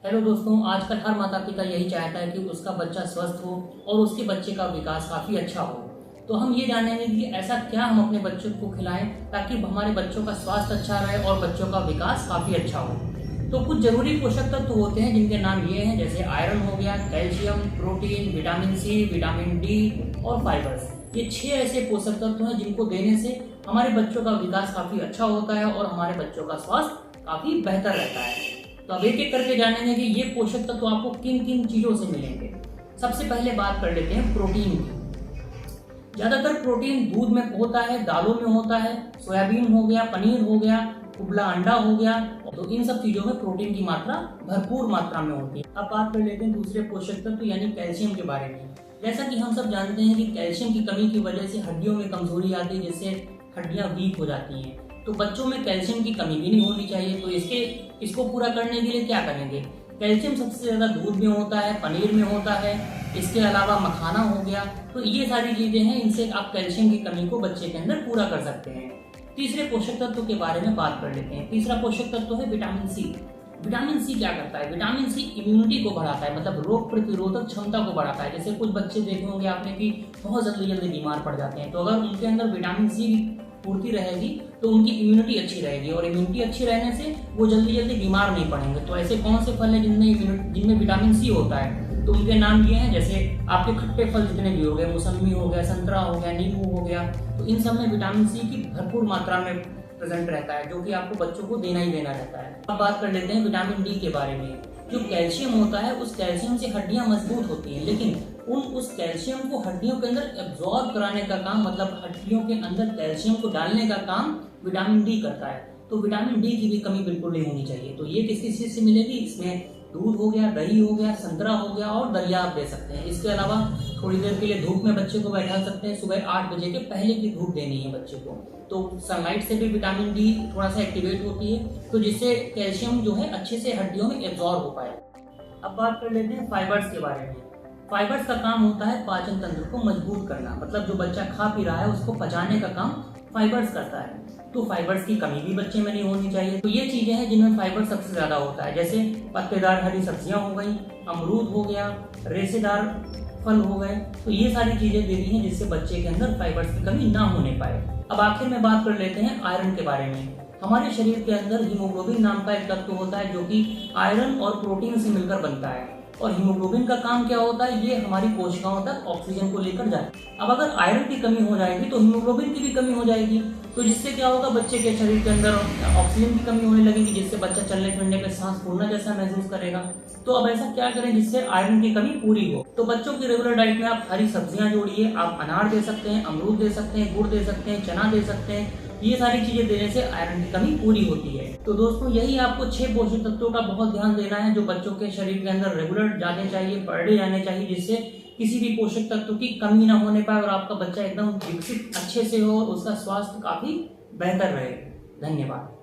Hello दोस्तों, आजकल हर माता पिता यही चाहता है कि उसका बच्चा स्वस्थ हो और उसके बच्चे का विकास काफ़ी अच्छा हो। तो हम ये जानेंगे कि ऐसा क्या हम अपने बच्चों को खिलाएं ताकि हमारे बच्चों का स्वास्थ्य अच्छा रहे और बच्चों का विकास काफ़ी अच्छा हो। तो कुछ जरूरी पोषक तत्व होते हैं जिनके नाम ये हैं, जैसे आयरन हो गया, calcium, protein, vitamin C, vitamin D और फाइबर्स। ये 6 ऐसे पोषक तत्व हैं जिनको देने से हमारे बच्चों का विकास काफ़ी अच्छा होता है और हमारे बच्चों का स्वास्थ्य काफ़ी बेहतर रहता है। तो अब एक एक करके जानेंगे कि ये पोषक तत्व आपको किन किन चीजों से मिलेंगे। सबसे पहले बात कर लेते हैं प्रोटीन की। ज्यादातर प्रोटीन दूध में होता है, दालों में होता है, सोयाबीन हो गया, पनीर हो गया, उबला अंडा हो गया। तो इन सब चीजों में प्रोटीन की मात्रा भरपूर मात्रा में होती है। अब बात कर लेते हैं दूसरे पोषक तत्व यानी कैल्शियम के बारे में। जैसा कि हम सब जानते हैं कि कैल्शियम की कमी की वजह से हड्डियों में कमजोरी आती है, जिससे हड्डियां वीक हो जाती हैं। तो बच्चों में कैल्शियम की कमी भी नहीं होनी चाहिए। तो इसको पूरा करने के लिए क्या करेंगे? कैल्शियम सबसे ज्यादा दूध में होता है, पनीर में होता है, इसके अलावा मखाना हो गया। तो ये सारी चीजें हैं, इनसे आप कैल्शियम की कमी को बच्चे के अंदर पूरा कर सकते हैं। तीसरे पोषक तत्व के बारे में बात कर लेते हैं। तीसरा पोषक तत्व है विटामिन सी। विटामिन सी क्या करता है? विटामिन सी इम्यूनिटी को बढ़ाता है, मतलब रोग प्रतिरोधक क्षमता को बढ़ाता है। जैसे कुछ बच्चे देखे होंगे आपने कि बहुत जल्दी जल्दी बीमार पड़ जाते हैं, तो अगर उनके अंदर विटामिन सी पूर्ति रहेगी तो उनकी इम्यूनिटी अच्छी रहेगी, और इम्यूनिटी अच्छी रहने से वो जल्दी जल्दी बीमार नहीं पड़ेंगे। तो ऐसे कौन से फल हैं जिनमें विटामिन सी होता है? तो उनके नाम ये हैं, जैसे आपके खट्टे फल जितने भी हो गए, मौसमी हो गया, संतरा हो गया, नींबू हो गया। तो इन सब में विटामिन सी की भरपूर मात्रा में प्रेजेंट रहता है, जो कि आपको बच्चों को देना ही देना रहता है। अब बात कर लेते हैं विटामिन डी के बारे में। जो कैल्शियम होता है, उस कैल्शियम से हड्डियां मजबूत होती हैं, लेकिन उस कैल्शियम को हड्डियों के अंदर एब्जॉर्ब कराने का काम, मतलब हड्डियों के अंदर कैल्शियम को डालने का काम विटामिन डी करता है। तो विटामिन डी की भी कमी बिल्कुल नहीं होनी चाहिए। तो ये किस किस चीज से मिलेगी? इसमें दूध हो गया, दही हो गया, संतरा हो गया और दलिया आप दे सकते हैं। इसके अलावा थोड़ी देर के लिए धूप में बच्चे को बैठा सकते हैं। सुबह 8 बजे के पहले की धूप देनी है बच्चे को। तो सनलाइट से भी विटामिन डी थोड़ा सा एक्टिवेट होती है, तो जिससे कैल्शियम जो है अच्छे से हड्डियों में एब्जॉर्ब हो पाए। अब बात कर लेते हैं फाइबर्स के बारे में। फाइबर्स का काम होता है पाचन तंत्र को मजबूत करना, मतलब जो बच्चा खा पी रहा है उसको पचाने का काम फाइबर्स करता है। तो फाइबर्स की कमी भी बच्चे में नहीं होनी चाहिए। तो ये चीजें हैं जिनमें फाइबर सबसे ज्यादा होता है, जैसे पत्तेदार हरी सब्जियां हो गई, अमरूद हो गया, रेशेदार फल हो गए। तो ये सारी चीजें दे दी हैं जिससे बच्चे के अंदर फाइबर्स की कमी ना होने पाए। अब आखिर में बात कर लेते हैं आयरन के बारे में। हमारे शरीर के अंदर हीमोग्लोबिन नाम का एक तत्व होता है, जो कि आयरन और प्रोटीन से मिलकर बनता है। और हीमोग्लोबिन का काम क्या होता है? ये हमारी कोशिकाओं तक ऑक्सीजन को लेकर जाए। अब अगर आयरन की कमी हो जाएगी तो हीमोग्लोबिन की भी कमी हो जाएगी। तो जिससे क्या होगा? बच्चे के शरीर के अंदर ऑक्सीजन की कमी होने लगेगी, जिससे बच्चा चलने फिरने पे सांस फूलना जैसा महसूस करेगा। तो अब ऐसा क्या करें जिससे आयरन की कमी पूरी हो? तो बच्चों की रेगुलर डाइट में आप हरी सब्जियां जोड़िए। आप अनार दे सकते हैं, अमरूद दे सकते हैं, गुड़ दे सकते हैं, चना दे सकते हैं। ये सारी चीजें देने से आयरन की कमी पूरी होती है। तो दोस्तों, यही आपको 6 पोषक तत्वों का बहुत ध्यान देना है, जो बच्चों के शरीर के अंदर रेगुलर जाने चाहिए, पर डे जाने चाहिए, जिससे किसी भी पोषक तत्व की कमी ना होने पाए और आपका बच्चा एकदम विकसित अच्छे से हो और उसका स्वास्थ्य काफी बेहतर रहे। धन्यवाद।